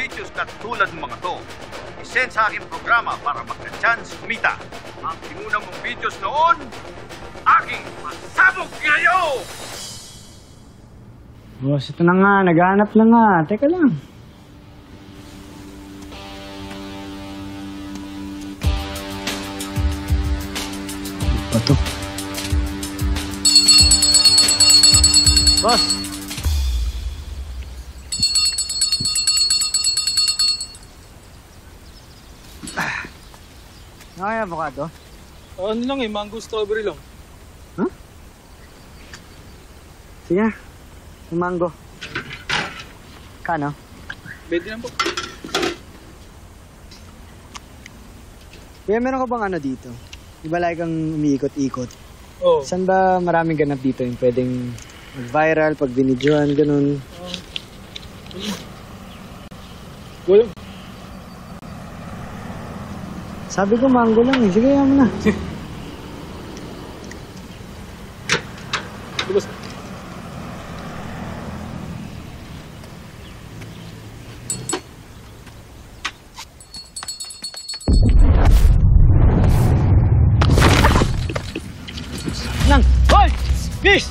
videos katulad ng mga to. I-send sa aking programa para magka-chance kumita. Ang pinuna mong videos noon, aking pasabog ngayon! Boss, ito na nga. Naghahanap lang nga. Teka lang. Ano to? Boss! Ano kaya avocado? Ano lang eh, mango strawberry lang. Huh? Sige. Yung mango. Kano? 20 lang po. Kaya meron ka bang ano dito? Iba like kang umiikot-ikot. Oo. Saan ba maraming ganap dito yung pwedeng mag-viral, pag binidyoan, ganun? Wala. Sabi ko mango lang eh. Sige, yaman na. Lubos. Nang! Hoy! Fish!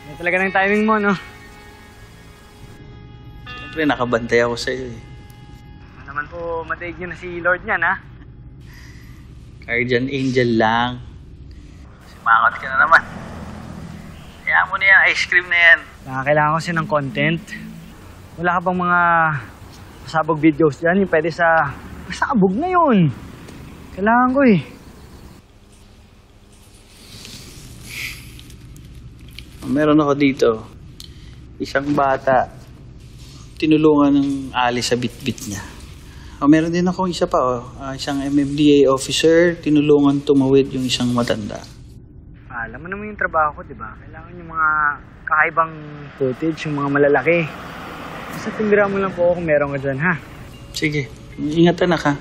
Yan talaga ng timing mo, no? Siyempre, nakabantay ako sa'yo eh. Ano naman po, mataig nyo na si Lord niyan, ha? Guardian Angel lang. Simakot ka na naman. Kaya mo na yan, ice cream na yan. Kailangan ko kasi ng content. Wala ka bang mga pasabog videos dyan? Yung pwede sa pasabog na yun. Kailangan ko eh. Meron ako dito. Isang bata. Tinulungan ng ali sa bitbit niya. Meron din akong isa pa. Isang MMDA officer. Tinulungan tumawid yung isang matanda. Alam mo naman yung trabaho ko, di ba? Kailangan yung mga kakaibang footage, yung mga malalaki. Basta tingira mo lang po ako kung meron ka dyan, ha? Sige. Ingatan na ka.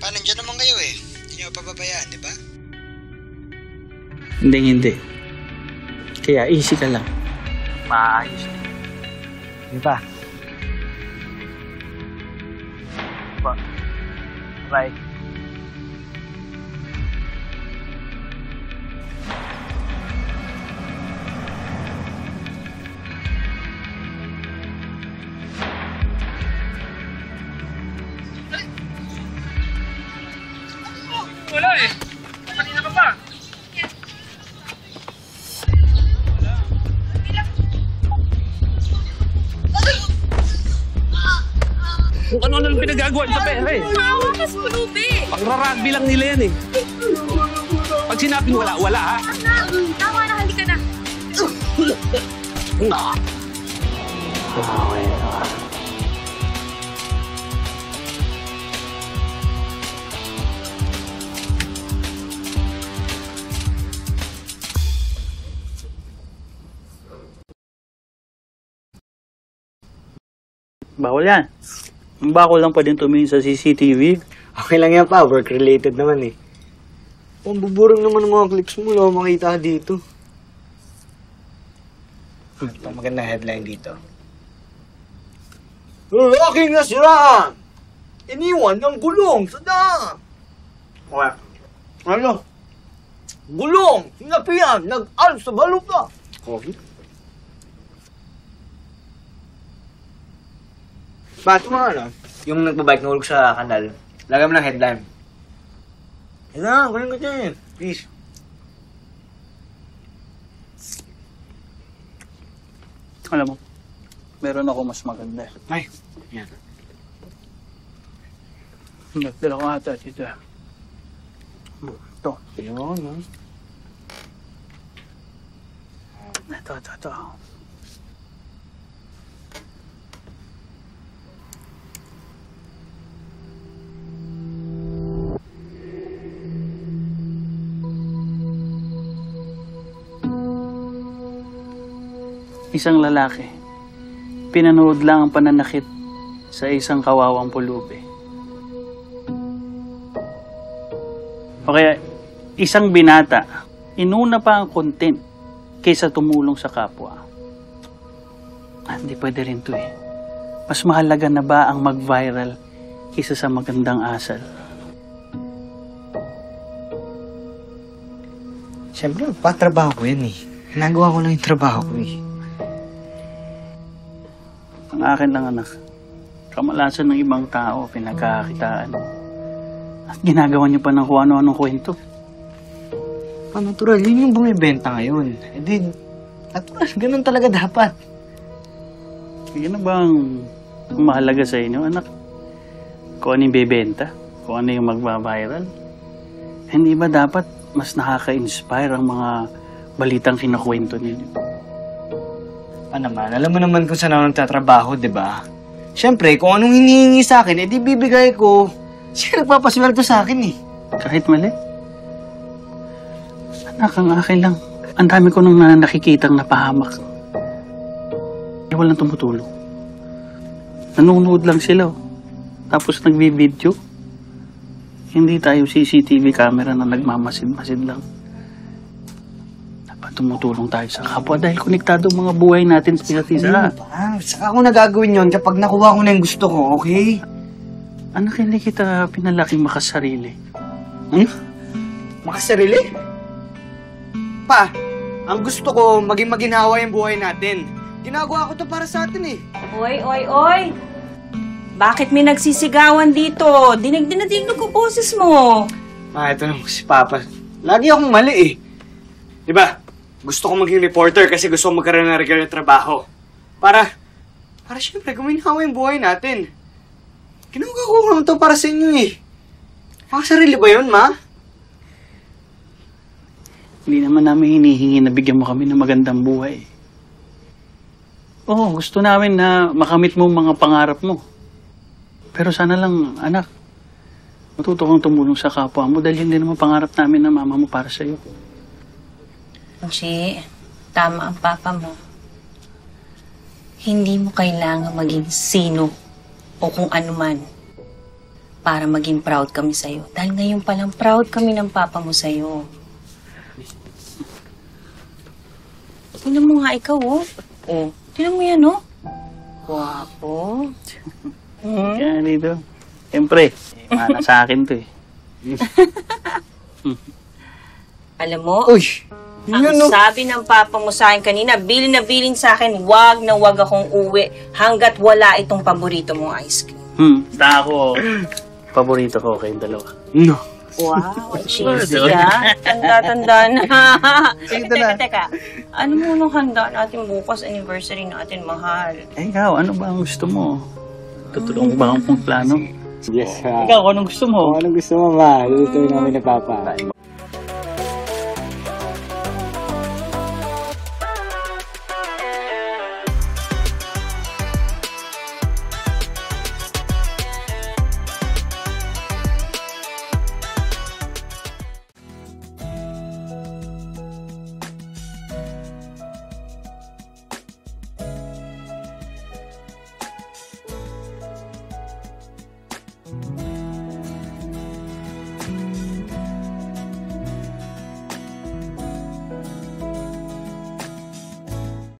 Nandiyan naman kayo eh. Hindi nyo pababayaan, di ba? Hindi. Kaya easy ka lang. Maayos na. Di ba? Bye. Wala eh. Kanina ka pa. Kung ano lang pinagagawa sa pera eh. Mawakas po, Lube. Pang-rugby lang nila yan eh. Pag sinabing wala, wala ha. Anak, tama na, halika na. Bawal yan. Bako lang pwedeng tumingin sa CCTV. Okay lang yan pa, work-related naman eh. Ang buburang naman ng mga clips mo, wala makita dito. Ito, magandang headline dito. Lalaking nasiraan! Iniwan ng gulong sa daan! Okay. Ano? Gulong! Sinapian! Nag-al sa baluta! Okay. Ba't mo ano? Yung nagbabike nahulog sa kanal. Lagay mo ng headline. Yan na, kunin ko dyan. Please. Alam mo, meron ako mas maganda. Ay, yan. Nagdala ko ata dito. Ito. Yun, no? Ito. isang lalaki, pinanood lang ang pananakit sa isang kawawang pulubi. O kaya, isang binata, inuna pa ang content kaysa tumulong sa kapwa. Hindi pwede rin to eh. Mas mahalaga na ba ang mag-viral kaysa sa magandang asal? Siyempre, patrabaho ko yan eh. Nagawa ko lang yung trabaho ko eh. Ang akin lang, anak. Kamalasan ng ibang tao, pinagkakakitaan. At ginagawa niyo pa ng kung ano-anong kwento. Natural, yun yung bumibenta ngayon. E di, natural, ganun talaga dapat. Sige na bang mahalaga sa inyo, anak? Kung ano yung bebenta? Kung ano yung magbabiral? Hindi ba dapat mas nakaka-inspire ang mga balitang kinakwento ninyo? Naman, alam mo naman kung saan ako nagtatrabaho, di ba? Siyempre, kung anong hinihingi sa akin, edi bibigay ko. Siya nagpapasweldo sa akin eh. Kahit mali? Anak, ang akin lang. Ang dami ko nung nakikitang napahamak. Walang tumutulong. Nanonood lang sila. Tapos nagbibideo. Hindi tayo CCTV camera na nagmamasid-masid lang. Dapat tumutulong tayo sa kapwa dahil konektado ang mga buhay natin sa isa't isa. Saka ako nagagawin yon kapag nakuha ko na yung gusto ko, okay? Anak, hindi kita pinalaking makasarili. Makasarili? Pa, ang gusto ko, maging maginhawa yung buhay natin. Ginagawa ko to para sa atin eh. Oy! Bakit may nagsisigawan dito? Dinig ko boses mo. Ito na si Papa. Lagi akong mali eh. Diba? Gusto ko maging reporter kasi gusto ko magkaroon ng regular trabaho. Para syempre guminhawa yung buhay natin. Ginagawa ko lang to para sa inyo eh. Makasarili ba yun, Ma? Hindi naman namin hinihingi na bigyan mo kami ng magandang buhay. Oo, gusto namin na makamit mo mga pangarap mo. Pero sana lang, anak, matuto kang tumulong sa kapwa mo dahil hindi naman pangarap namin na mama mo para sa'yo. Che, tama ang papa mo. Hindi mo kailangan maging sino o kung ano man para maging proud kami sa'yo. Dahil ngayon palang proud kami ng papa mo sa'yo. Tingnan mo nga ikaw, oh. Oh, tingnan mo yan, oh. Wapo. Kaya dito. Siyempre, mana sa akin to eh. Alam mo, Uy! ang sabi ng papa mo sa akin kanina, bilin na bilin sa akin, wag na wag akong uwi hanggat wala itong paborito mong ice cream. Ako, paborito ko kayong dalawa. No. Wow, cheesy ka. Tanda-tanda na. Teka. Ano mo nung handa natin bukas, anniversary natin, mahal? Ikaw, ano ba ang gusto mo? Tutulong ba akong plano? Yes, Ikaw, anong gusto mo? Anong gusto mo, Ma? Lutuin namin ni Papa.